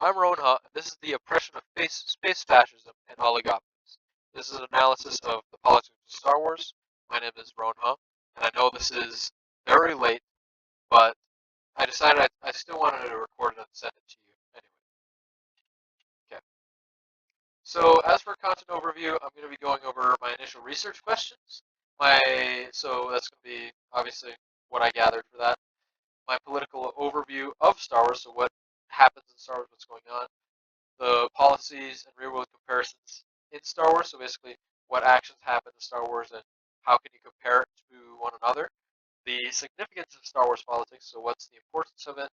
I'm Rohan, and this is the oppression of space fascism and oligopolies. This is an analysis of the politics of Star Wars. My name is Rohan, and I know this is very late, but I decided I still wanted to record it and send it to you anyway. Okay. So as for content overview, I'm going to be going over my initial research questions. So that's going to be obviously what I gathered for that. My political overview of Star Wars, so what happens in Star Wars, what's going on, the policies and real world comparisons in Star Wars. So basically, what actions happen in Star Wars and how can you compare it to one another? The significance of Star Wars politics. So what's the importance of it?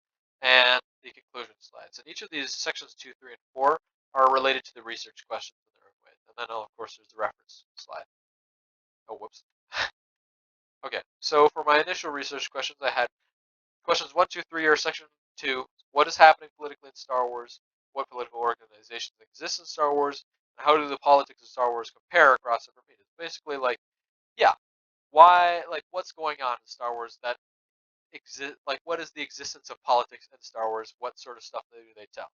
And the conclusion slides. And each of these sections 2, 3, and 4 are related to the research questions in their own way. And then, of course, there's the reference slide. Oh, whoops. Okay, so for my initial research questions, I had questions 1, 2, 3 are section 2. What is happening politically in Star Wars? What political organizations exist in Star Wars? And how do the politics of Star Wars compare across different mediums? Basically, yeah, what's going on in Star Wars that exist? What is the existence of politics in Star Wars? What sort of stuff do they tell?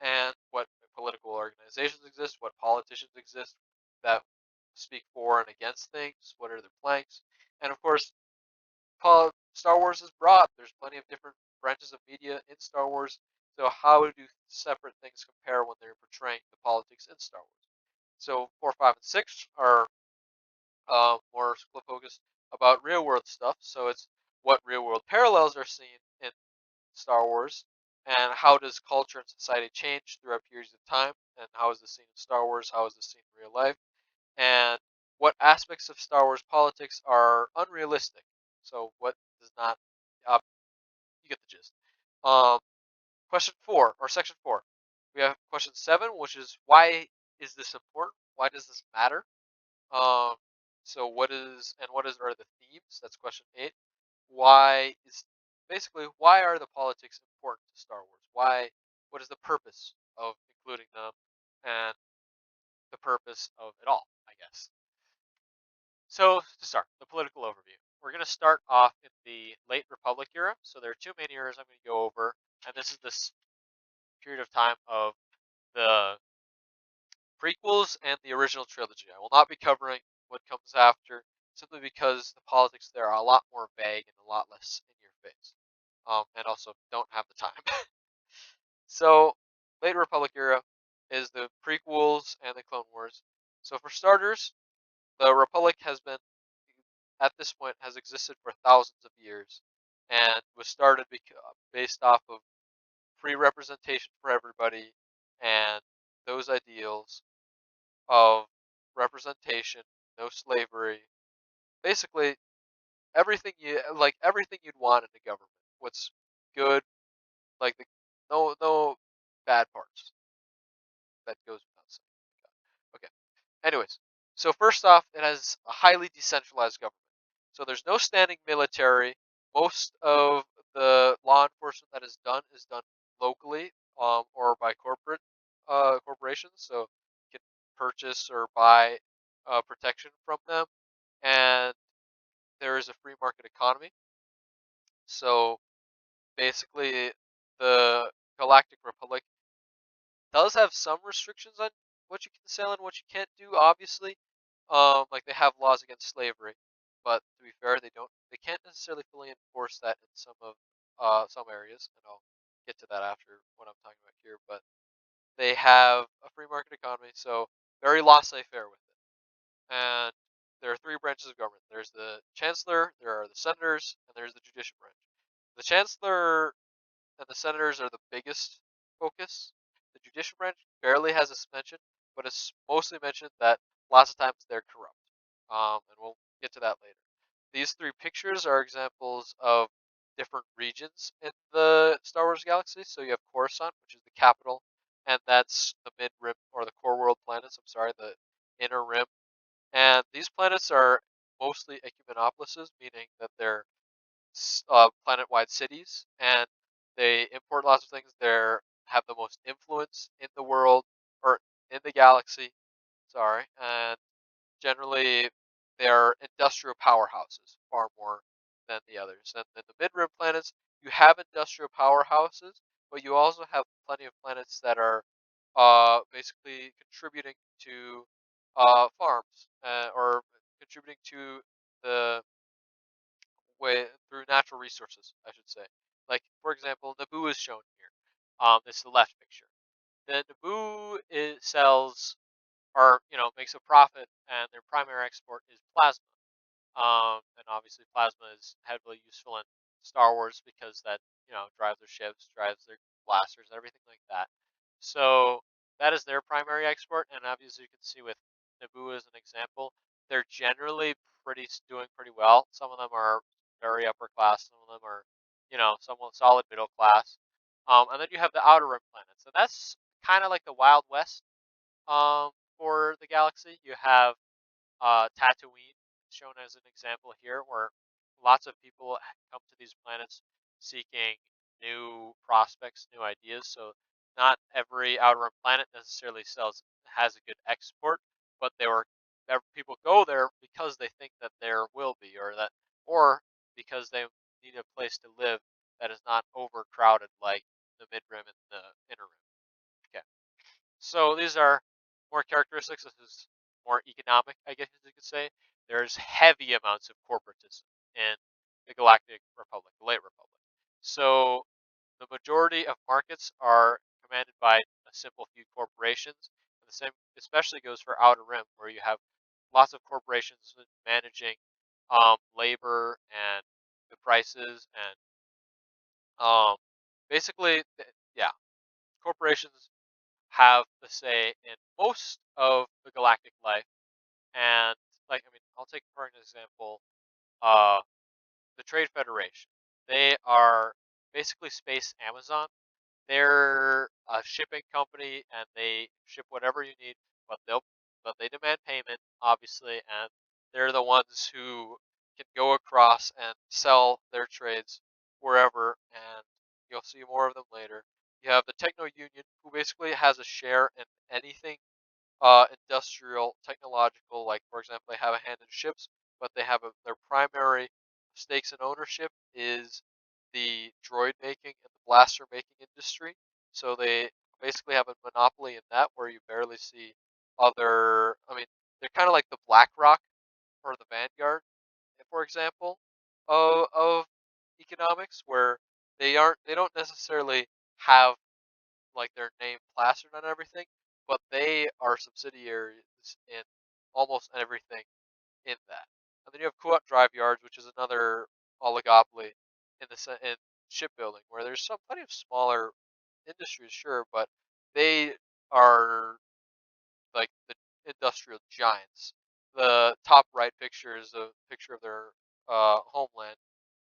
And what political organizations exist? What politicians exist that speak for and against things? What are their planks? And of course, Star Wars is broad. There's plenty of different branches of media in Star Wars. So how do separate things compare when they're portraying the politics in Star Wars? So 4, 5, and 6 are more split focused about real world stuff. So it's what real world parallels are seen in Star Wars, and how does culture and society change throughout periods of time, and how is this seen in Star Wars? How is this seen in real life? And what aspects of Star Wars politics are unrealistic? So what does not? Uh, you get the gist. Um, Question 4 or section 4. We have question 7, which is why is this important? Why does this matter? Um, so what are the themes? That's question 8. Why are the politics important to Star Wars? What is the purpose of including them and the purpose of it all, I guess. So to start, the political overview. We're going to start off in the late Republic era. So there are two main eras I'm going to go over, and this is this period of time of the prequels and the original trilogy. I will not be covering what comes after, simply because the politics there are a lot more vague and a lot less in your face, and also don't have the time. So, late Republic era is the prequels and the Clone Wars. So for starters, the Republic has been, at this point, has existed for thousands of years, and was started based off of free representation for everybody, and those ideals of representation, no slavery, basically everything you'd want in a government. What's good, like the no bad parts. That goes without saying. Okay. Anyways, so first off, it has a highly decentralized government. So there's no standing military. Most of the law enforcement that is done locally, or by corporations. So you can purchase or buy protection from them, and there is a free market economy. So basically, the Galactic Republic does have some restrictions on what you can sell and what you can't do. Obviously, like they have laws against slavery, but to be fair, they can't necessarily fully enforce that in some areas, and I'll get to that after what I'm talking about here. But they have a free market economy, so very laissez-faire with it. And there are three branches of government. There's the chancellor, there are the senators, and there's the judicial branch. The chancellor and the senators are the biggest focus. The judicial branch barely has a mention, but it's mostly mentioned that lots of times they're corrupt. And we'll get to that later. These three pictures are examples of different regions in the Star Wars galaxy. So you have Coruscant, which is the capital, and that's the mid rim or the core world planets. I'm sorry, the inner rim. And these planets are mostly ecumenopolises, meaning that they're planet-wide cities, and they import lots of things. They have the most influence in the world or in the galaxy. Sorry, and generally they are industrial powerhouses far more than the others. And in the mid-rim planets, you have industrial powerhouses, but you also have plenty of planets that are basically contributing to farms or contributing to the way through natural resources, I should say. Like for example, Naboo is shown here. This is the left picture. The Naboo sells or makes a profit, and their primary export is plasma. And obviously plasma is heavily useful in Star Wars because that drives their ships, drives their blasters, everything like that. So that is their primary export, and obviously you can see with Naboo as an example, they're generally doing pretty well. Some of them are very upper class, some of them are somewhat solid middle class. And then you have the outer rim planets, and that's kind of like the Wild West um, for the galaxy. You have Tatooine, shown as an example here, where lots of people come to these planets seeking new prospects, new ideas. So not every outer rim planet necessarily has a good export, but people go there because they think that there will be, or because they need a place to live that is not overcrowded like the mid rim and the inner rim. Okay. So these are more characteristics. This is more economic, I guess you could say. There's heavy amounts of corporatism in the Galactic Republic, the late Republic. So the majority of markets are commanded by a simple few corporations. And the same especially goes for Outer Rim, where you have lots of corporations managing labor and the prices and basically, yeah, corporations have the say in most of the galactic life. And I'll take for an example, uh, the Trade Federation. They are basically space Amazon. They're a shipping company, and they ship whatever you need, but they demand payment, obviously, and they're the ones who can go across and sell their trades wherever, and you'll see more of them later. You have the Techno Union, who basically has a share in anything industrial, technological. Like for example, they have a hand in ships, but their primary stakes in ownership is the droid making and the blaster making industry. So they basically have a monopoly in that, where you barely see other. They're kind of like the BlackRock or the Vanguard, for example, of economics, where they don't necessarily have like their name plastered on everything, but they are subsidiaries in almost everything in that. And then you have co-op drive yards, which is another oligopoly in shipbuilding, where there's plenty of smaller industries, sure, but they are like the industrial giants. The top right picture is a picture of their homeland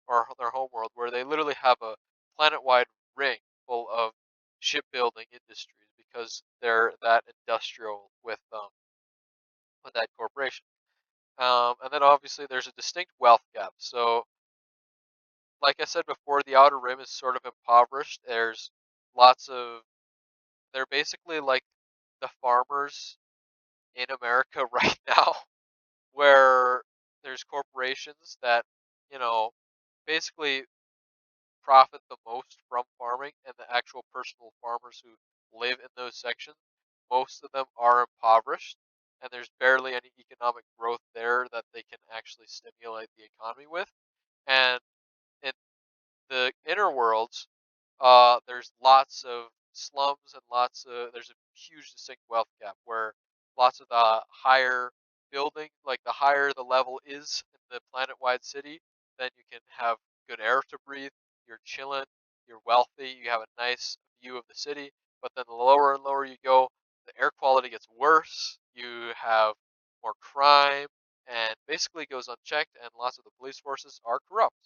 or their homeworld, where they literally have a planet-wide ring full of shipbuilding industries because they're that industrial with that corporation. And then obviously there's a distinct wealth gap. So, like I said before, the outer rim is sort of impoverished. Lots of they're basically like the farmers in America right now, where there's corporations that you know basically profit the most from farming, and the actual personal farmers who live in those sections, most of them are impoverished, and there's barely any economic growth there that they can actually stimulate the economy with. And in the inner worlds, there's lots of slums and there's a huge distinct wealth gap, where lots of the higher building, like the higher the level is in the planet-wide city, then you can have good air to breathe. You're chilling, you're wealthy, you have a nice view of the city. But then the lower and lower you go, the air quality gets worse. You have more crime, and basically goes unchecked, and lots of the police forces are corrupt.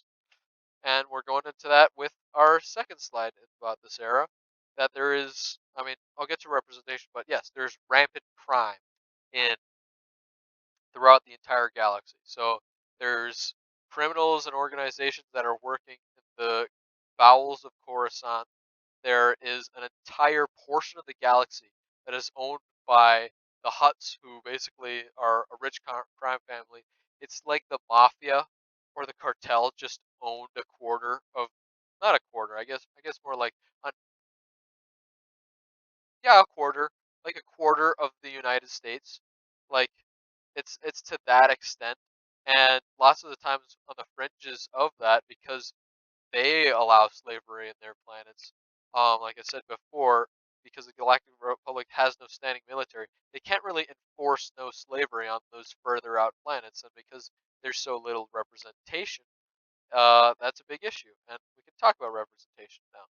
And we're going into that with our second slide about this era. That there is, I'll get to representation, but yes, there's rampant crime in throughout the entire galaxy. So there's criminals and organizations that are working in the bowels of Coruscant. There is an entire portion of the galaxy that is owned by the Hutts, who basically are a rich crime family. It's like the mafia or the cartel just owned a quarter of, not a quarter, I guess more like yeah, a quarter of the United States. Like it's to that extent, and lots of the times on the fringes of that because they allow slavery in their planets. Like I said before, because the Galactic Republic has no standing military, they can't really enforce no slavery on those further out planets, and because there's so little representation, that's a big issue. And we can talk about representation now.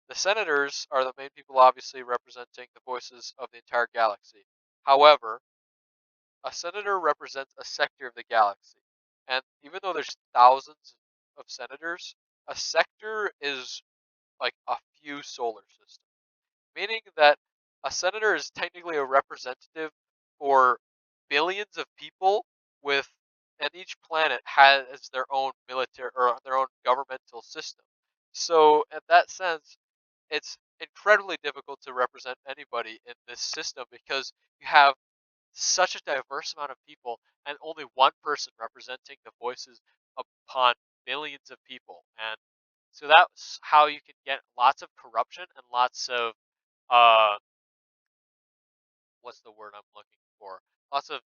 The senators are the main people, obviously representing the voices of the entire galaxy. However, a senator represents a sector of the galaxy, and even though there's thousands of senators, a sector is like a few solar systems, meaning that a senator is technically a representative for billions of people with and each planet has their own military or their own governmental system. So in that sense, it's incredibly difficult to represent anybody in this system because you have such a diverse amount of people and only one person representing the voices upon billions of people. And so that's how you can get lots of corruption and lots of uh what's the word I'm looking for? Lots of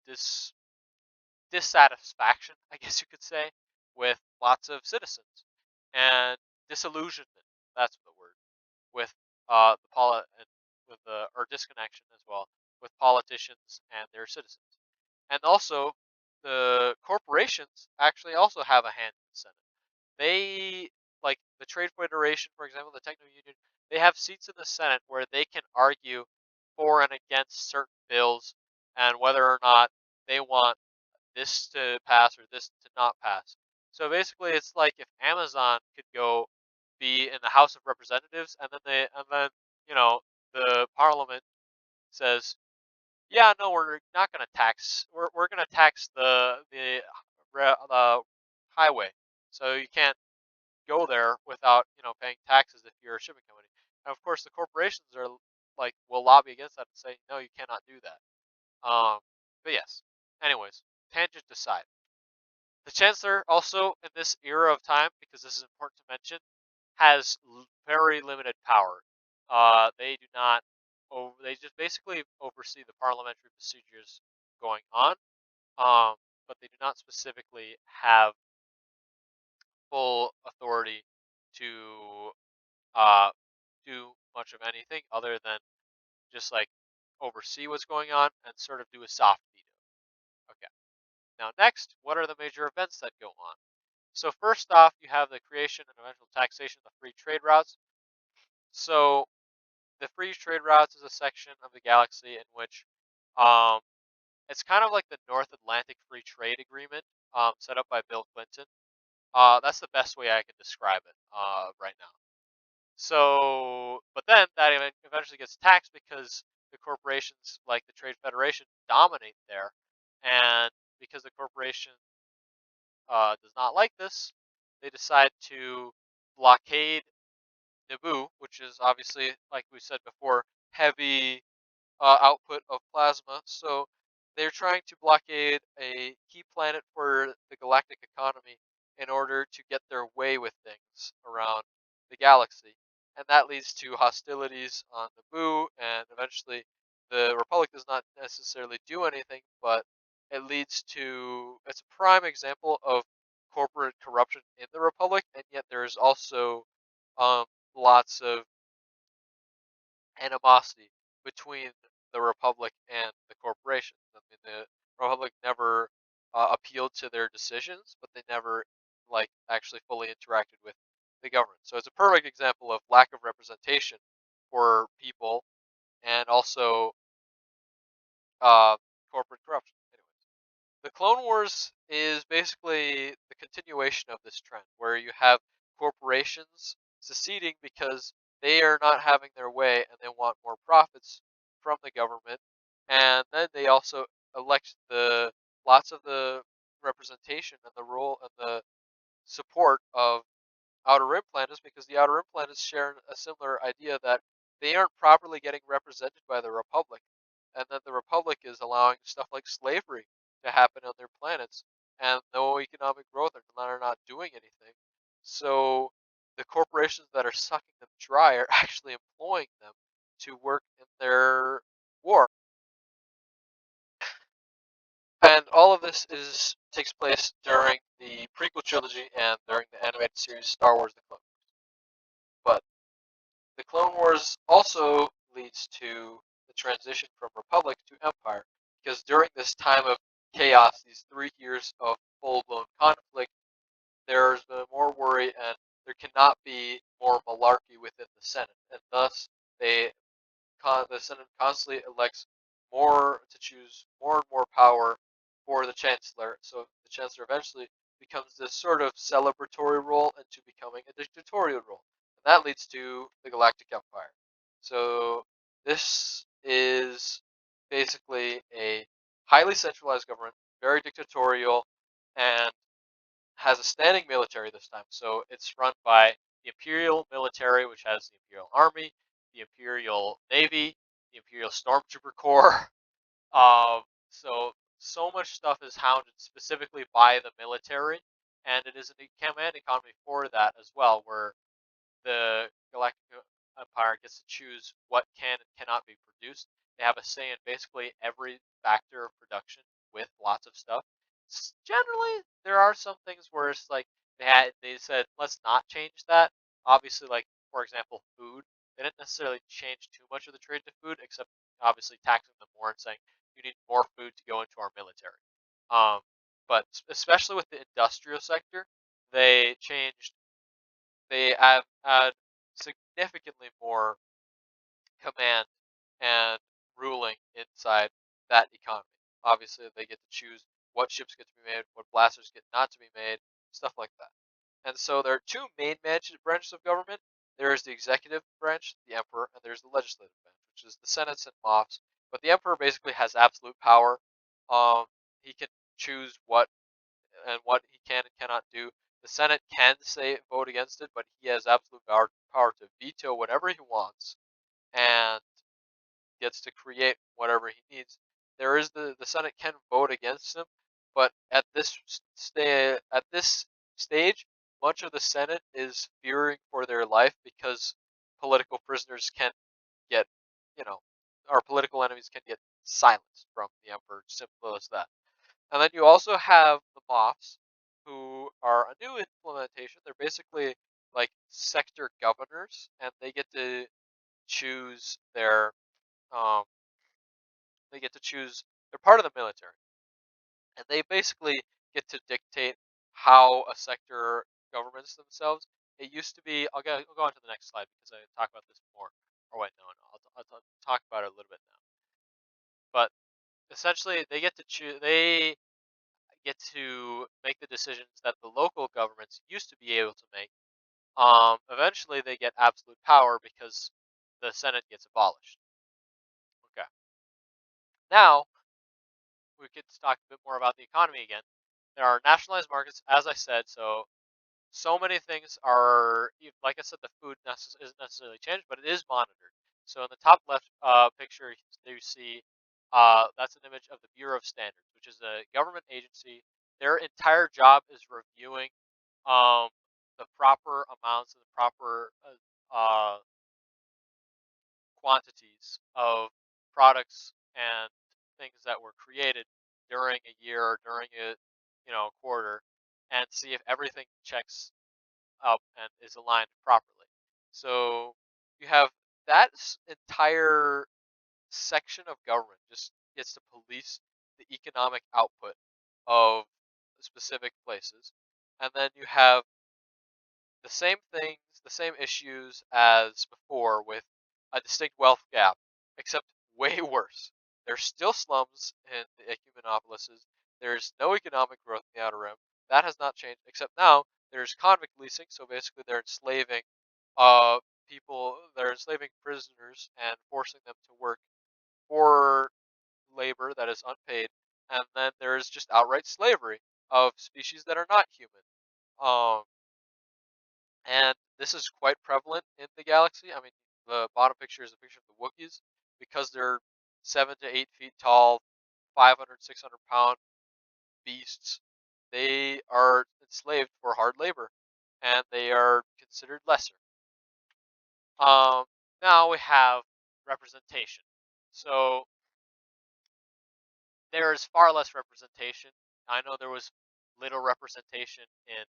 dissatisfaction, I guess you could say, with lots of citizens and disillusionment. That's the word with the and with the or disconnection as well with politicians and their citizens. And also, the corporations actually also have a hand in the Senate. They, like the Trade Federation, for example, the Techno Union, they have seats in the Senate where they can argue for and against certain bills and whether or not they want this to pass or this to not pass. So basically, it's like if Amazon could go be in the House of Representatives, and then you know the Parliament says, yeah, no, we're not going to tax. We're going to tax the highway, so you can't go there without paying taxes if you're a shipping company. And of course, the corporations are like will lobby against that and say, no, you cannot do that. But yes. Anyways, tangent aside. The Chancellor also in this era of time, because this is important to mention, has very limited power. They do not. They just basically oversee the parliamentary procedures going on, but they do not specifically have full authority to do much of anything other than just like oversee what's going on and sort of do a soft veto. Okay. Now, next, what are the major events that go on? So first off, you have the creation and eventual taxation of free trade routes. So the free trade routes is a section of the galaxy in which um, it's kind of like the North Atlantic Free Trade Agreement set up by Bill Clinton. That's the best way I can describe it right now. So, but then that eventually gets taxed because the corporations like the Trade Federation dominate there, and because the corporation does not like this, they decide to blockade Naboo, which is obviously, like we said before, heavy output of plasma. So they're trying to blockade a key planet for the galactic economy in order to get their way with things around the galaxy. And that leads to hostilities on Naboo, and eventually the Republic does not necessarily do anything, but it leads to it's a prime example of corporate corruption in the Republic, and yet there's also um, lots of animosity between the Republic and the corporations. I mean, the Republic never appealed to their decisions, but they never like actually fully interacted with the government. So it's a perfect example of lack of representation for people and also uh, corporate corruption. Anyways, the Clone Wars is basically the continuation of this trend, where you have corporations seceding because they are not having their way and they want more profits from the government, and then they also elect the lots of the representation and the role and the support of Outer Rim planets because the Outer Rim planets share a similar idea that they aren't properly getting represented by the Republic, and that the Republic is allowing stuff like slavery to happen on their planets, and no economic growth, and they're not doing anything. So the corporations that are sucking them dry are actually employing them to work in their war. And all of this is takes place during the prequel trilogy and during the animated series Star Wars: The Clone Wars. But the Clone Wars also leads to the transition from Republic to Empire, because during this time of chaos, these 3 years of full-blown conflict, there's been more worry, and there cannot be more malarkey within the Senate, and thus they the Senate constantly elects more to choose more and more power for the Chancellor. So the Chancellor eventually becomes this sort of celebratory role into becoming a dictatorial role. And that leads to the Galactic Empire. So this is basically a highly centralized government, very dictatorial, and has a standing military this time. So it's run by the Imperial military, which has the Imperial Army, the Imperial Navy, the Imperial Stormtrooper Corps. So much stuff is hounded specifically by the military, and it is a command economy for that as well, where the Galactic Empire gets to choose what can and cannot be produced. They have a say in basically every factor of production with lots of stuff. Generally, there are some things where it's like they said let's not change that. Obviously, like for example, food. They didn't necessarily change too much of the trade to food, except obviously taxing them more and saying you need more food to go into our military. Um, but especially with the industrial sector, they changed they have had significantly more command and ruling inside that economy. Obviously, they get to choose what ships get to be made, what blasters get not to be made, stuff like that. And so there are two main branches of government. There is the executive branch, the emperor, and there's the legislative branch, which is the senates and moffs. But the emperor basically has absolute power. He can choose what he can and cannot do. The Senate can say vote against it, but he has absolute power to veto whatever he wants and gets to create whatever he needs. There is the Senate can vote against him, but at this stage, much of the Senate is fearing for their life because political prisoners can get, you know, our political enemies can get silenced from the emperor. Simple as that. And then you also have the Moffs, who are a new implementation. They're basically like sector governors, and choose their um, they get to choose. They're part of the military, and they basically get to dictate how a sector governments themselves. It used to be. I'll go on to the next slide because I talk about this more. Or wait, no, I'll talk about it a little bit now. But essentially, they get to choose. They get to make the decisions that the local governments used to be able to make. Eventually, they get absolute power because the Senate gets abolished. Okay. Now we could talk a bit more about the economy again. There are nationalized markets, as I said. So many things are, like I said, the food isn't necessarily changed, but it is monitored. So in the top left picture, you see that's an image of the Bureau of Standards, which is a government agency. Their entire job is reviewing um, the proper amounts and the proper quantities of products and things that were created during a year or during a quarter, and see if everything checks up and is aligned properly. So you have entire section of government just gets to police the economic output of specific places. And then you have the same things, the same issues as before with a distinct wealth gap, except way worse. There's still slums in the Ecumenopolises. There's no economic growth in the Outer Rim. That has not changed, except now there's convict leasing, so basically they're enslaving uh, they're enslaving prisoners and forcing them to work for labor that is unpaid. And then there's just outright slavery of species that are not human. Um, and this is quite prevalent in the galaxy. I mean, the bottom picture is a picture of the Wookiees because they're 7 to 8 feet tall, 500, 600 pound beasts. They are enslaved for hard labor, and they are considered lesser. Um, Now we have representation. So there is far less representation. I know there was little representation in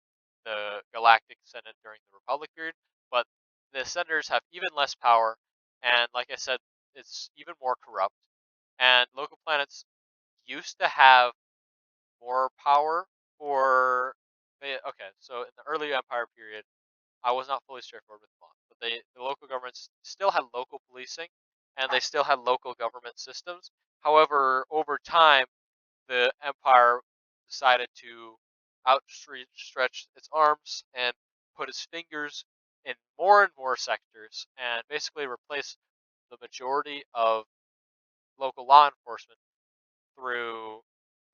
the Galactic Senate during the Republic period, but the senators have even less power, and like I said, it's even more corrupt. And local planets used to have more power for. Okay, so in the early Empire period, I was not fully straightforward with Mon, but the local governments still had local policing, and they still had local government systems. However, over time, the empire decided to outstretch its arms and put its fingers in more and more sectors, and basically replace the majority of local law enforcement through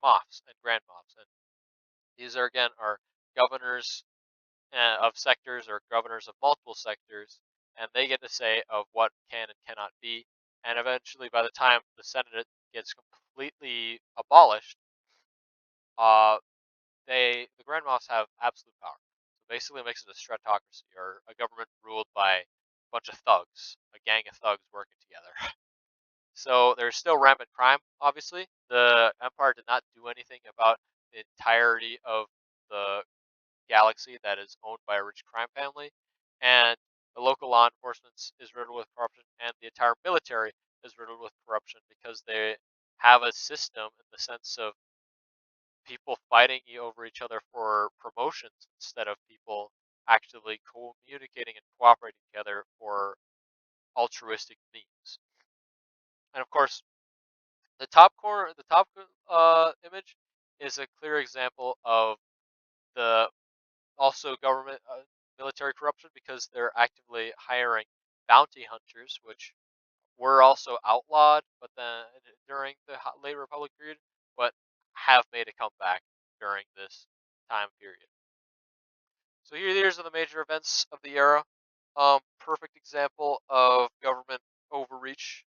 moffs and grand moffs. And these are again are governors of sectors or governors of multiple sectors, and they get to say of what can and cannot be. And eventually, by the time the Senate gets completely abolished, uh, the Grand Moffs have absolute power. So basically, it makes it a stratocracy or a government ruled by a bunch of thugs, a gang of thugs working together. So there's still rampant crime. Obviously, the Empire did not do anything about the entirety of the galaxy that is owned by a rich crime family, and the local law enforcement is riddled with corruption, and the entire military is riddled with corruption because they have a system in the sense of people fighting over each other for promotions instead of people actively communicating and cooperating together for altruistic means. And of course, the top image is a clear example of the also government military corruption because they're actively hiring bounty hunters, which were also outlawed, but then during the late Republic period, but have made a comeback during this time period. So here's are the major events of the era. Perfect example of government overreach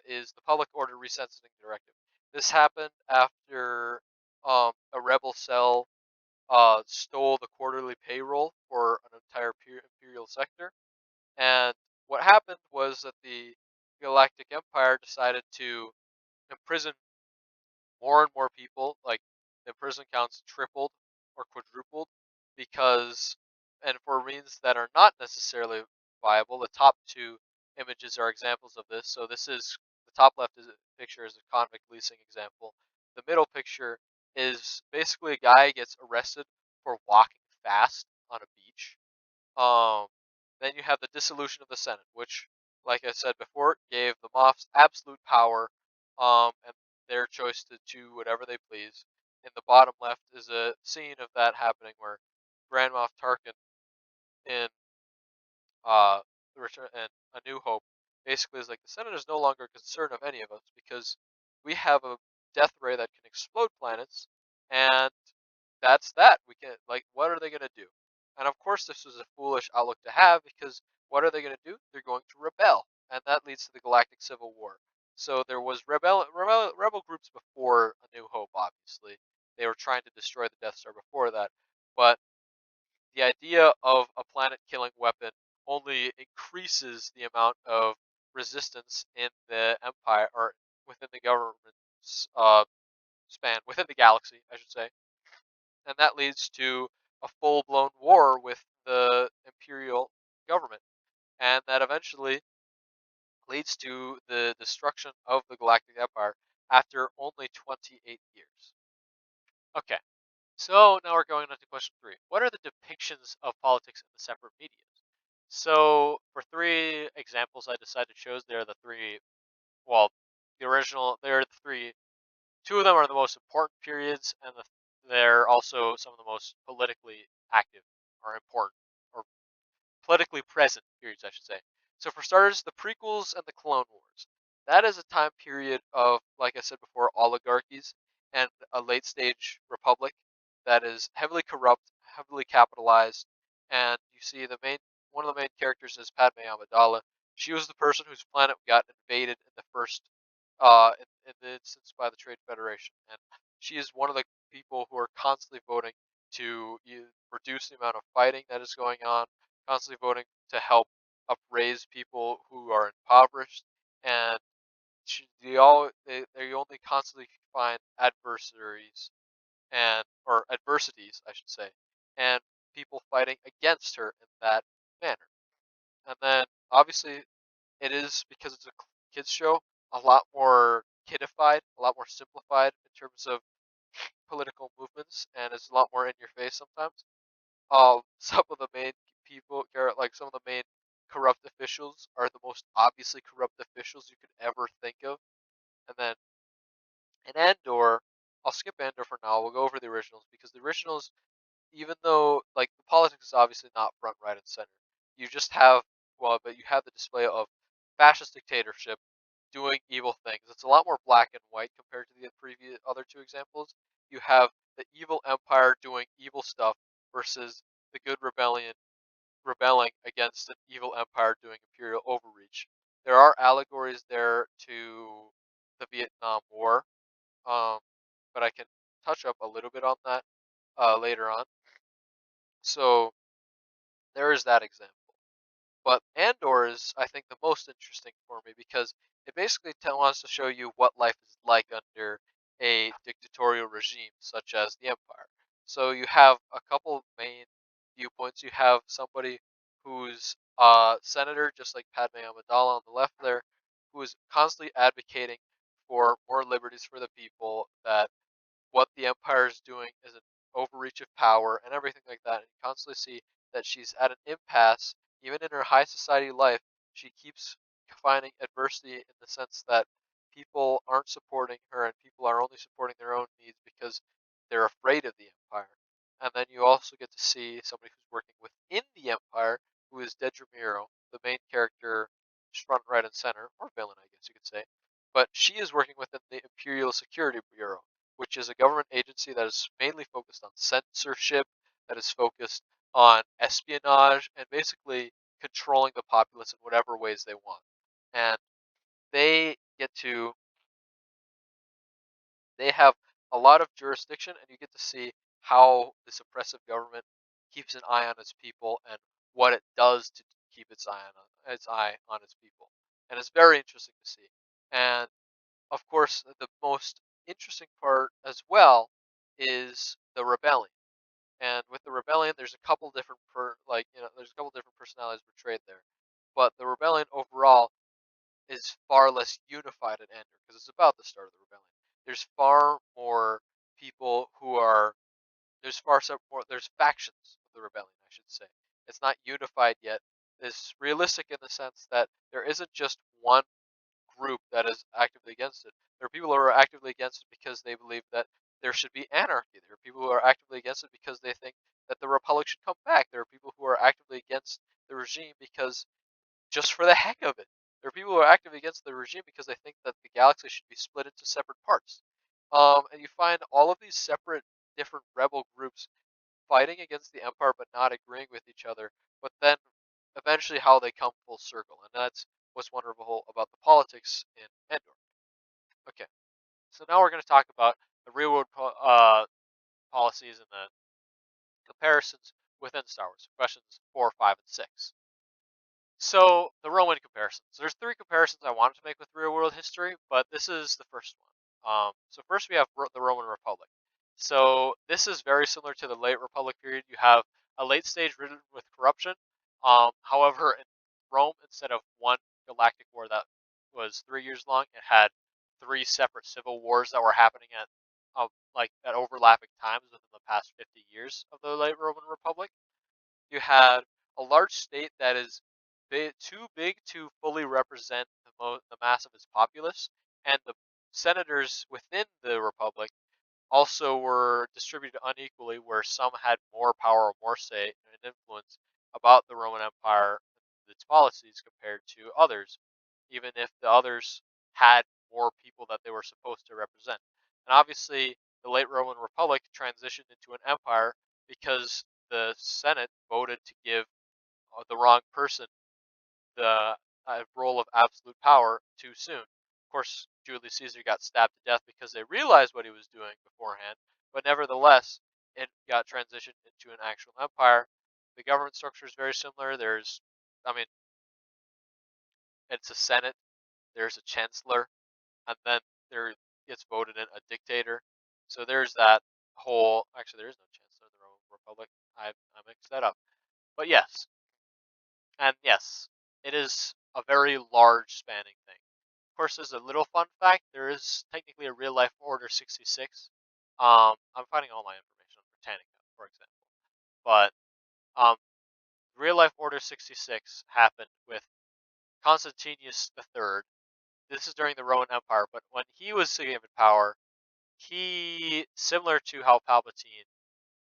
is the Public Order Resensiting Directive. This happened after a rebel cell stole the quarterly payroll for an entire imperial sector. And what happened was that the Galactic Empire decided to imprison more and more people. Like the prison counts tripled or quadrupled because, and for means that are not necessarily viable. The top two images are examples of this. So this is the top left is picture is a convict leasing example. The middle picture is basically a guy gets arrested for walking fast on a beach. Um, then you have the dissolution of the Senate, which, like I said before, gave the Moffs absolute power, and their choice to do whatever they please. In the bottom left is a scene of that happening where Grand Moff Tarkin in the Return and A New Hope basically is like the Senate is no longer a concern of any of us because we have a death ray that can explode planets, and that's that. We can like, what are they gonna do? And of course, this was a foolish outlook to have because what are they gonna do? They're going to rebel, and that leads to the Galactic Civil War. So there was rebel groups before A New Hope. Obviously, they were trying to destroy the Death Star before that, but the idea of a planet-killing weapon only increases the amount of resistance in the Empire or within the government's span, within the galaxy, I should say, and that leads to a full-blown war with the Imperial government, and that eventually leads to the destruction of the Galactic Empire after only 28 years. Okay, so now we're going on to question 3. What are the depictions of politics in the separate media? So for 3 examples I decided to choose, they're the three, well, the original, they're the three, 2 of them are the most important periods, and they're also some of the most politically active or important, or politically present periods, I should say. So for starters, the prequels and the Clone Wars. That is a time period of, like I said before, oligarchies and a late stage republic that is heavily corrupt, heavily capitalized, and you see one of the main characters is Padme Amidala. She was the person whose planet got invaded in the first in the instance by the Trade Federation, and she is one of the people who are constantly voting to reduce the amount of fighting that is going on, constantly voting to help upraise people who are impoverished, and they only constantly find adversaries or adversities, I should say, and people fighting against her in that manner. And then obviously it is, because it's a kids show, a lot more kidified, a lot more simplified in terms of political movements, and it's a lot more in your face sometimes. Some of the main like some of the main corrupt officials are the most obviously corrupt officials you could ever think of. And then in Andor, I'll skip Andor for now. We'll go over the originals because the originals, even though like the politics is obviously not front, right, and center, you just have but you have the display of fascist dictatorship doing evil things. It's a lot more black and white compared to the previous other two examples. You have the evil empire doing evil stuff versus the good rebellion rebelling against an evil empire doing imperial overreach. There are allegories there to the Vietnam War, um, but I can touch up a little bit on that later on. So there is that example. But Andor is, I think, the most interesting for me because it basically wants to show you what life is like under a dictatorial regime such as the Empire. So you have a couple main viewpoints. You have somebody who's a senator, just like Padme Amidala on the left there, who is constantly advocating for more liberties for the people, that what the Empire is doing is an overreach of power and everything like that. And you constantly see that she's at an impasse, even in her high society life. She keeps finding adversity in the sense that people aren't supporting her and people are only supporting their own needs because they're afraid of the Empire. And then you also get to see somebody who's working within the Empire, who is Dedra Meero, the main character, front, right, and center, or villain, I guess you could say. But she is working within the Imperial Security Bureau, which is a government agency that is mainly focused on censorship, that is focused on espionage, and basically controlling the populace in whatever ways they want. And they get to, they have a lot of jurisdiction, and you get to see how this oppressive government keeps an eye on its people and what it does to keep its eye on its people. And it's very interesting to see. And of course, the most interesting part as well is the rebellion. And with the rebellion, there's a couple different there's a couple different personalities portrayed there. But the rebellion overall is far less unified at Ender because it's about the start of the rebellion. There's far more people who are there's factions of the rebellion, I should say. It's not unified yet. It's realistic in the sense that there isn't just one group that is actively against it. There are people who are actively against it because they believe that there should be anarchy. There are people who are actively against it because they think that the Republic should come back. There are people who are actively against the regime because just for the heck of it. There are people who are actively against the regime because they think that the galaxy should be split into separate parts. And you find all of these separate, different rebel groups fighting against the Empire but not agreeing with each other, but then eventually how they come full circle. And that's what's wonderful about the politics in Endor. Okay, so now we're going to talk about the real world policies and the comparisons within Star Wars. Questions 4, 5, and 6. So the Roman comparisons. There's three comparisons I wanted to make with real world history, but this is the first one. So first we have the Roman Republic. So this is very similar to the late Republic period. You have a late stage ridden with corruption. However, in Rome, instead of one galactic war that was 3 years long, it had three separate civil wars that were happening at overlapping times within the past 50 years of the late Roman Republic. You had a large state that is too big to fully represent the mass of its populace, and the senators within the republic also were distributed unequally, where some had more power or more say and influence about the Roman Empire and its policies compared to others, even if the others had more people that they were supposed to represent. And obviously, the late Roman Republic transitioned into an empire because the Senate voted to give the wrong person the role of absolute power too soon. Of course, Julius Caesar got stabbed to death because they realized what he was doing beforehand, but nevertheless, it got transitioned into an actual empire. The government structure is very similar. I mean, it's a Senate. there's a chancellor, and then there gets voted in a dictator. So there's that whole. Actually, there is no chancellor in the Roman Republic. I mixed that up. But yes, and yes, it is a very large spanning thing. Of course, there's a little fun fact. There is technically a real life Order 66. I'm finding all my information on Britannica, for example. But um, real life Order 66 happened with Constantius III. This is during the Roman Empire, but when he was given power, he, similar to how Palpatine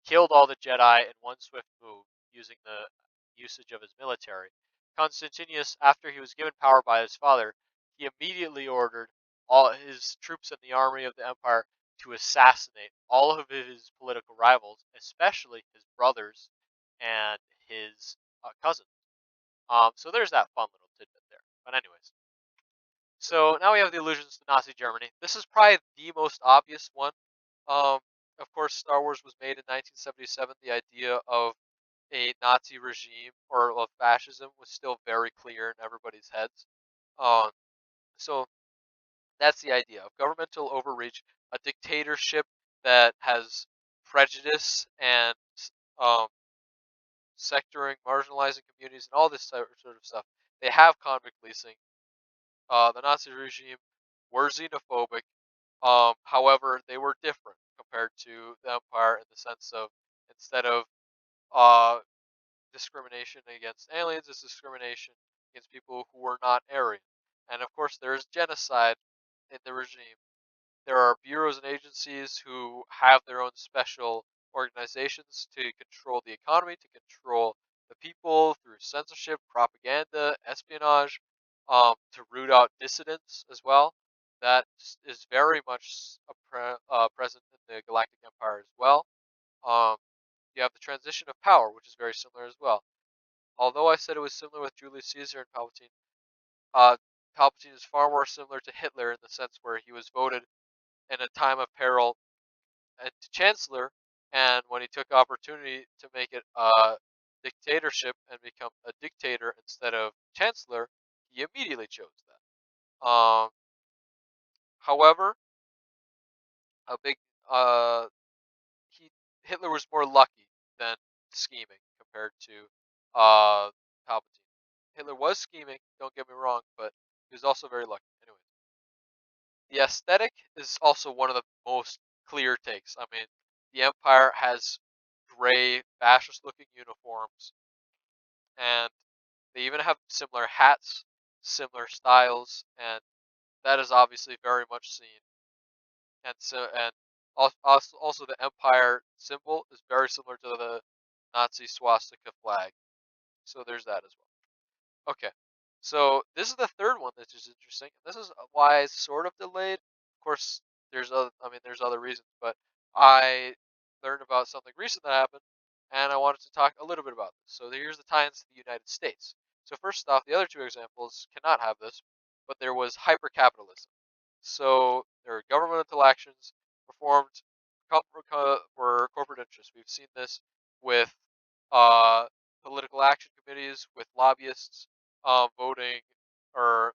killed all the Jedi in one swift move using the usage of his military. Constantius, after he was given power by his father, he immediately ordered all his troops in the army of the Empire to assassinate all of his political rivals, especially his brothers and his cousins. So there's that fun little tidbit there. But anyways, so now we have the allusions to Nazi Germany. This is probably the most obvious one. Um, of course, Star Wars was made in 1977. The idea of a Nazi regime or of fascism was still very clear in everybody's heads. Um, so that's the idea of governmental overreach, a dictatorship that has prejudice and um, sectoring, marginalizing communities, and all this sort of stuff. They have convict leasing. The Nazi regime were xenophobic. However, they were different compared to the Empire in the sense of instead of uh, discrimination against aliens, it's discrimination against people who were not Aryan. And of course, there is genocide in the regime. There are bureaus and agencies who have their own special organizations to control the economy, to control the people through censorship, propaganda, espionage, to root out dissidents as well. That is very much present in the Galactic Empire as well. Um, you have the transition of power, which is very similar as well. Although I said it was similar with Julius Caesar and Palpatine, uh, Palpatine is far more similar to Hitler in the sense where he was voted in a time of peril to chancellor, and when he took opportunity to make it a dictatorship and become a dictator instead of chancellor, he immediately chose that. However, a big uh, he Hitler was more lucky than scheming compared to Palpatine. Hitler was scheming, don't get me wrong, but he was also very lucky. Anyway, the aesthetic is also one of the most clear takes. I mean, the Empire has gray, fascist-looking uniforms, and they even have similar hats, similar styles, and that is obviously very much seen. And so, and also the Empire symbol is very similar to the Nazi swastika flag. So there's that as well. Okay, so this is the third one that's just interesting. This is why it's sort of delayed. Of course, there's other reasons, but I learned about something recent that happened, and I wanted to talk a little bit about this. So here's the tie-ins to the United States. So first off, the other two examples cannot have this, but there was hypercapitalism. So there are governmental actions performed for corporate interests. We've seen this with uh, political action committees, with lobbyists voting or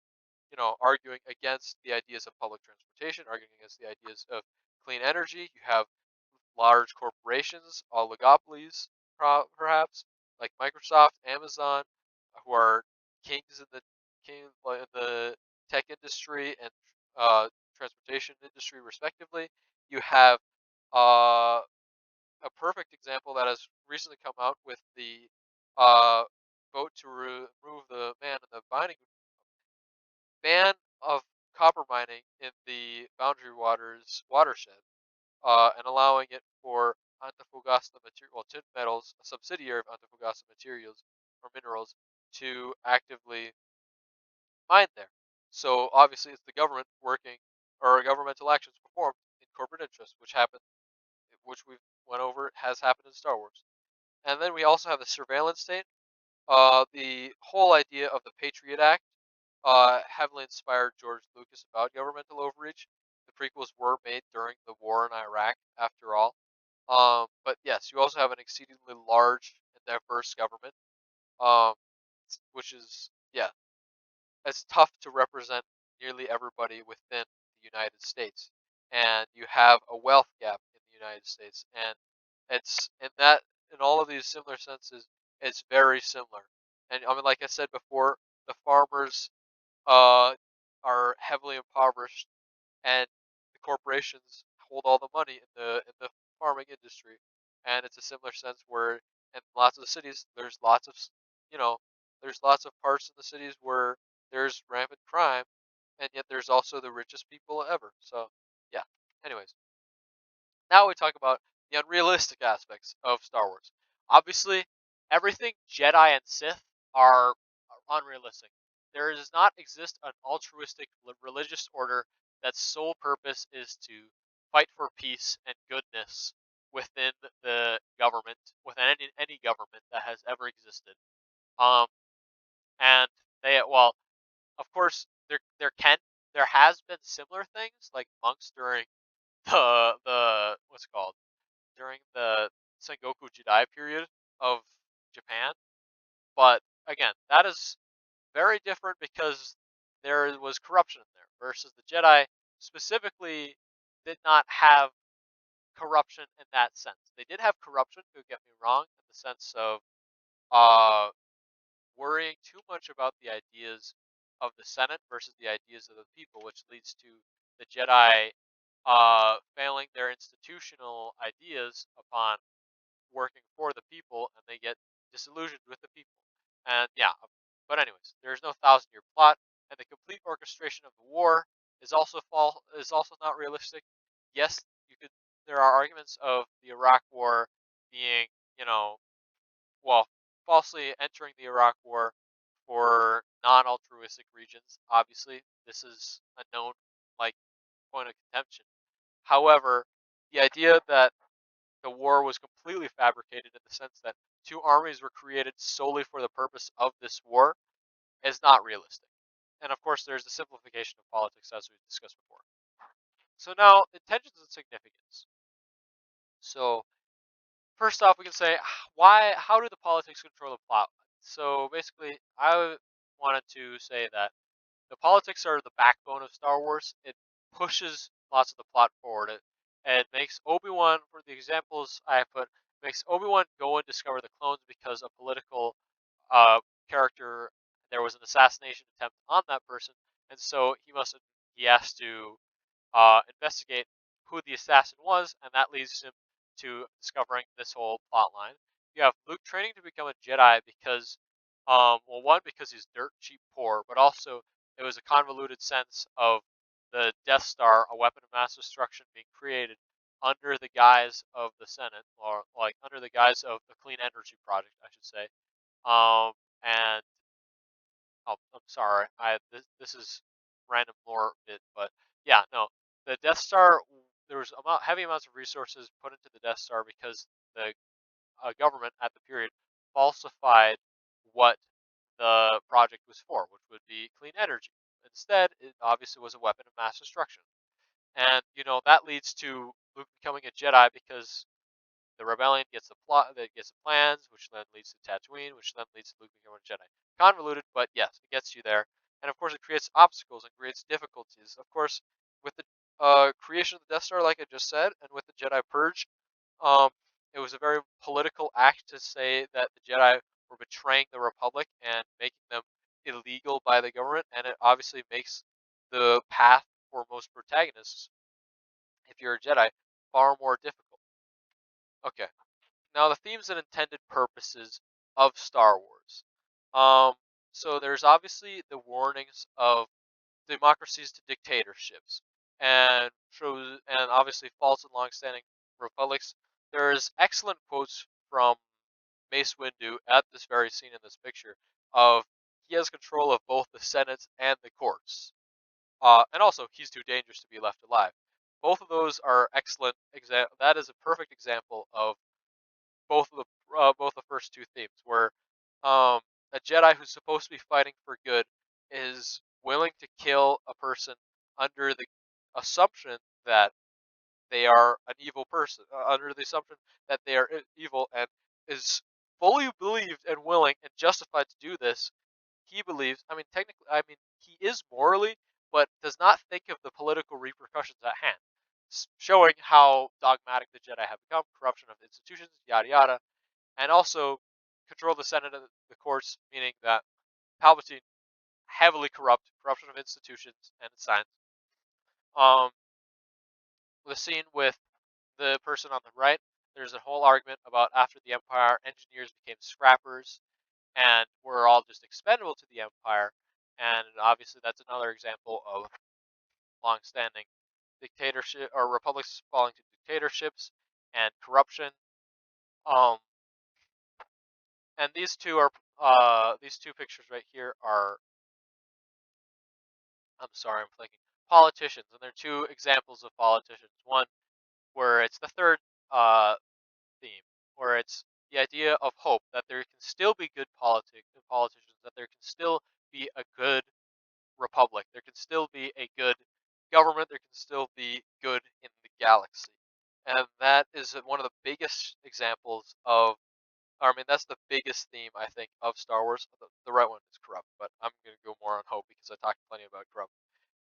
arguing against the ideas of public transportation, arguing against the ideas of clean energy. You have large corporations, oligopolies, perhaps like Microsoft, Amazon, who are kings in the in the tech industry and transportation industry, respectively. You have uh, a perfect example that has recently come out with the uh, vote to remove the ban of copper mining in the Boundary Waters watershed, and allowing it for Antofagasta Material, Tin Metals, a subsidiary of Antofagasta Materials or Minerals, to actively mine there. So obviously, it's the government working or governmental actions performed in corporate interest, which we've went over, has happened in Star Wars. And then we also have the surveillance state. The whole idea of the Patriot Act heavily inspired George Lucas about governmental overreach. The prequels were made during the war in Iraq, after all. But yes, you also have an exceedingly large and diverse government, um, which is, yeah, it's tough to represent nearly everybody within the United States, and you have a wealth gap in the United States, and it's in all of these similar senses, it's very similar. And I mean, like I said before, the farmers uh, are heavily impoverished, and the corporations hold all the money in the farming industry. And it's a similar sense where in lots of the cities, you know, there's lots of parts in the cities where there's rampant crime, and yet there's also the richest people ever. So, yeah. Anyways, now we talk about the unrealistic aspects of Star Wars. Obviously, everything Jedi and Sith are unrealistic. There does not exist an altruistic religious order that sole purpose is to fight for peace and goodness within the government, within any government that has ever existed. Um, and well, of course, there has been similar things like monks during the what's it called, during the Sengoku Jidai period of Japan. But again, that is very different because there was corruption in there versus the Jedi specifically did not have corruption in that sense. They did have corruption, don't get me wrong, in the sense of uh, worrying too much about the ideas of the Senate versus the ideas of the people, which leads to the Jedi failing their institutional ideas upon working for the people, and they get disillusioned with the people. And yeah, but anyways, there is no thousand-year plot, and the complete orchestration of the war is also not realistic. Yes, you could. There are arguments of the Iraq War being, you know, well, falsely entering the Iraq War for non-altruistic regions. Obviously, this is a known like point of contention. However, the idea that the war was completely fabricated in the sense that two armies were created solely for the purpose of this war is not realistic. And of course, there's the simplification of politics as we discussed before. So now, intentions and significance. So first off, we can say how do the politics control the plot? So basically, I wanted to say that the politics are the backbone of Star Wars. It pushes lots of the plot forward. It makes Obi-Wan, for the examples I have put, makes Obi-Wan go and discover the clones because a political uh, character, there was an assassination attempt on that person, and so he has to investigate who the assassin was, and that leads him to discovering this whole plot line. You have Luke training to become a Jedi because, well, one, because he's dirt cheap poor, but also it was a convoluted sense of the Death Star, a weapon of mass destruction, being created under the guise of the Senate, or like under the guise of the Clean Energy Project, I should say. And Oh, I'm sorry. This is random lore bit, but yeah, no. The Death Star, there was heavy amounts of resources put into the Death Star because the government at the period falsified what the project was for, which would be clean energy. Instead, it obviously was a weapon of mass destruction, and that leads to Luke becoming a Jedi because the rebellion gets the plot, that gets the plans, which then leads to Tatooine, which then leads to Luke becoming a Jedi. Convoluted, but yes, it gets you there. And of course, it creates obstacles and creates difficulties. Of course, with the creation of the Death Star, like I just said, and with the Jedi Purge, um, it was a very political act to say that the Jedi were betraying the Republic and making them illegal by the government, and it obviously makes the path for most protagonists, if you're a Jedi, far more difficult. Okay, now, the themes and intended purposes of Star Wars. Um, so there's obviously the warnings of democracies to dictatorships, and obviously false and long-standing republics. There's excellent quotes from Mace Windu at this very scene in this picture of he has control of both the Senate and the courts, and also he's too dangerous to be left alive. Both of those are excellent. That is a perfect example of both the first two themes, where um, a Jedi who's supposed to be fighting for good is willing to kill a person under the assumption that they are an evil person, under the assumption that they are evil, and is fully believed and willing and justified to do this. He believes. I mean, technically, I mean, he is morally, but does not think of the political repercussions at hand, showing how dogmatic the Jedi have become, corruption of institutions, yada yada, and also control the Senate and the courts, meaning that Palpatine heavily corrupt, corruption of institutions and science. Um, the scene with the person on the right, there's a whole argument about after the Empire, engineers became scrappers and were all just expendable to the Empire, and obviously that's another example of long-standing dictatorship or republics falling to dictatorships and corruption. Um, and these two pictures right here are, I'm sorry, I'm thinking politicians, and they're two examples of politicians. One where it's the third uh, theme, where it's the idea of hope that there can still be good politicians, that there can still be a good republic, there can still be a good government, there can still be good in the galaxy, and that is one of the biggest examples of. I mean, that's the biggest theme I think of Star Wars. The right one is corrupt, but I'm gonna go more on hope because I talked plenty about corrupt.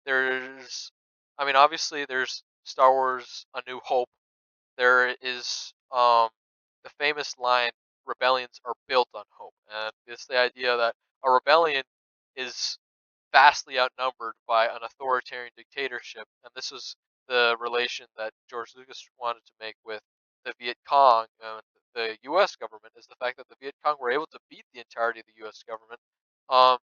There's, I mean, obviously there's Star Wars: A New Hope. There is the famous line, "Rebellions are built on hope," and it's the idea that a rebellion is vastly outnumbered by an authoritarian dictatorship, and this was the relation that George Lucas wanted to make with the Viet Cong and the U.S. government, is the fact that the Viet Cong were able to beat the entirety of the U.S. government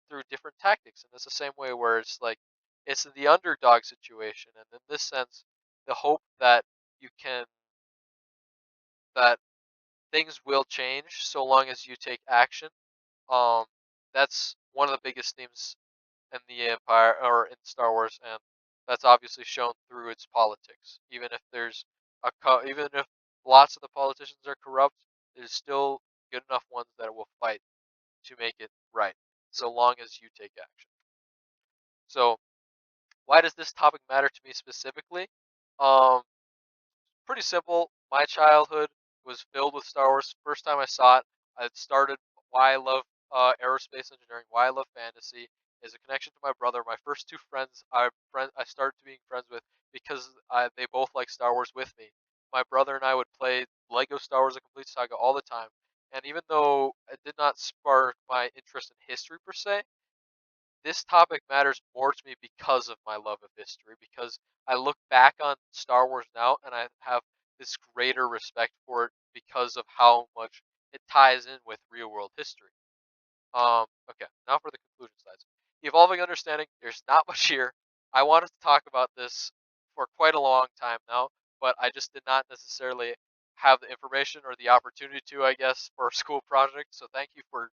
through different tactics, and it's the same way where it's like it's the underdog situation, and in this sense, the hope that you can that things will change so long as you take action. Um, that's one of the biggest themes in the Empire or in Star Wars, and that's obviously shown through its politics. Even if there's even if lots of the politicians are corrupt, there's still good enough ones that will fight to make it right, so long as you take action. So, why does this topic matter to me specifically? Um, Pretty simple. My childhood was filled with Star Wars. First time I saw it, it started why I love aerospace engineering, why I love fantasy, is a connection to my brother. My first two I started being friends with because they both like Star Wars with me. My brother and I would play Lego Star Wars: A Complete Saga all the time, and even though it did not spark my interest in history per se, this topic matters more to me because of my love of history, because I look back on Star Wars now and I have this greater respect for it because of how much it ties in with real world history. Okay, now for the conclusion slides. Evolving understanding, there's not much here. I wanted to talk about this for quite a long time now, but I just did not necessarily have the information or the opportunity to, I guess, for a school project. So thank you for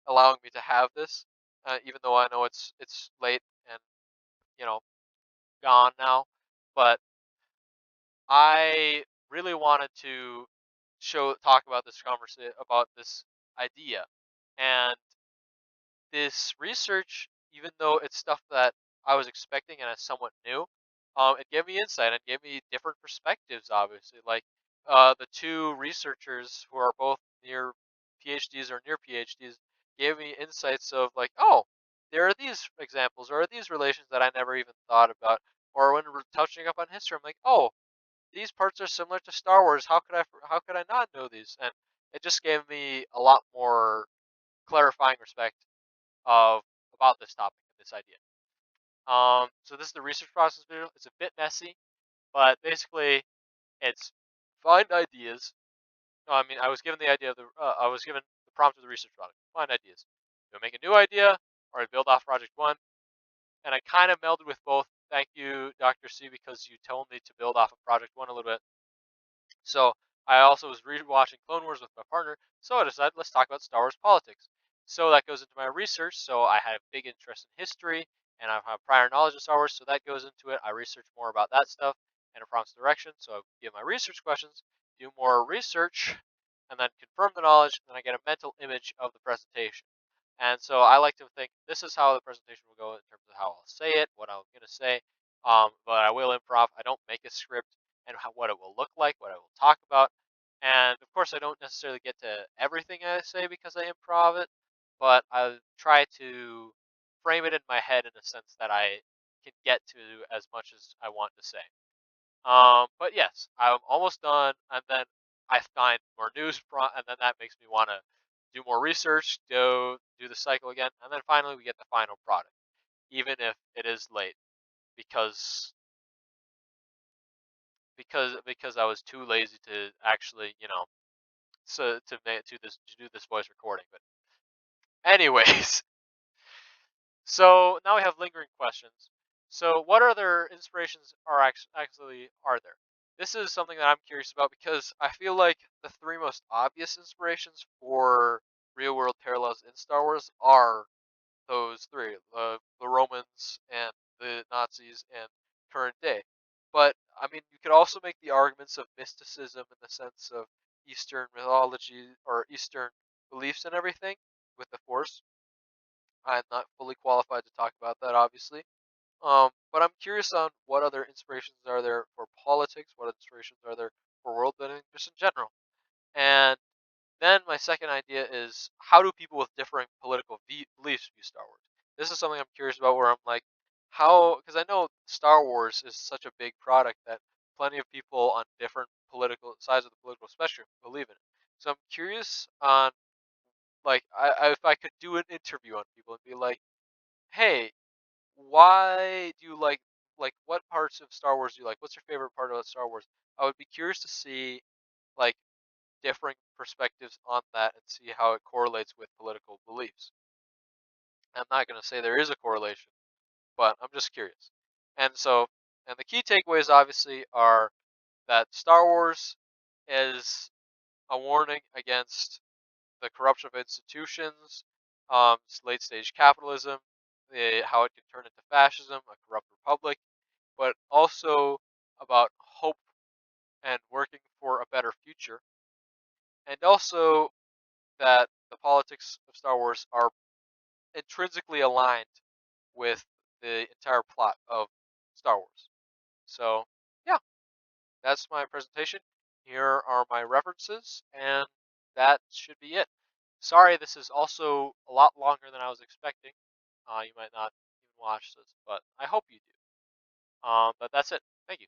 allowing me to have this, even though I know it's late and you know gone now. But I really wanted to talk about this conversation about this idea, and this research, even though it's stuff that I was expecting and I somewhat new, it gave me insight and gave me different perspectives. Obviously, like the two researchers who are both near PhDs or near PhDs gave me insights of like, oh, there are these examples or these relations that I never even thought about. Or when we're touching up on history, I'm like, oh, these parts are similar to Star Wars. How could I not know these? And it just gave me a lot more clarifying respect of about this topic and this idea. So this is the research process video. It's a bit messy, but basically it's find ideas. No, I mean I was given the idea of I was given the prompt of the research project. Find ideas. Do I make a new idea or I build off project one? And I kind of melded with both. Thank you, Dr. C, because you told me to build off of project one a little bit. So I also was rewatching Clone Wars with my partner, so I decided let's talk about Star Wars politics. So that goes into my research. So I had a big interest in history, and I have prior knowledge of Star Wars, so that goes into it. I research more about that stuff, and it prompts direction. So I give my research questions, do more research, and then confirm the knowledge, and then I get a mental image of the presentation. And so I like to think this is how the presentation will go in terms of how I'll say it, what I'm going to say. But I will improv. I don't make a script and what it will look like, what I will talk about. And of course, I don't necessarily get to everything I say because I improv it, but I try to frame it in my head in a sense that I can get to as much as I want to say. But yes, I'm almost done, and then I find more news, and then that makes me want to do more research, go do the cycle again, and then finally we get the final product, even if it is late, because I was too lazy to actually, so to do this voice recording. But anyways, so now we have lingering questions. So what other inspirations actually are there? This is something that I'm curious about because I feel like the three most obvious inspirations for real world parallels in Star Wars are those three: the Romans and the Nazis and current day. But I mean, you could also make the arguments of mysticism in the sense of Eastern mythology or Eastern beliefs and everything with the Force. I'm not fully qualified to talk about that, obviously. But I'm curious on what other inspirations are there for politics, what inspirations are there for world building, just in general. And then my second idea is how do people with differing political beliefs view Star Wars? This is something I'm curious about where I'm like, how, because I know Star Wars is such a big product that plenty of people on different political sides of the political spectrum believe in it. So I'm curious on, like, if I could do an interview on people and be like, hey, why do you like what parts of Star Wars do you like? What's your favorite part about Star Wars? I would be curious to see like differing perspectives on that and see how it correlates with political beliefs. I'm not going to say there is a correlation, but I'm just curious. And so, and the key takeaways obviously are that Star Wars is a warning against the corruption of institutions, late stage capitalism, how it can turn into fascism, a corrupt republic, but also about hope and working for a better future, and also that the politics of Star Wars are intrinsically aligned with the entire plot of Star Wars. So, yeah, that's my presentation. Here are my references, and that should be it. Sorry, this is also a lot longer than I was expecting. You might not even watch this, but I hope you do. But that's it. Thank you.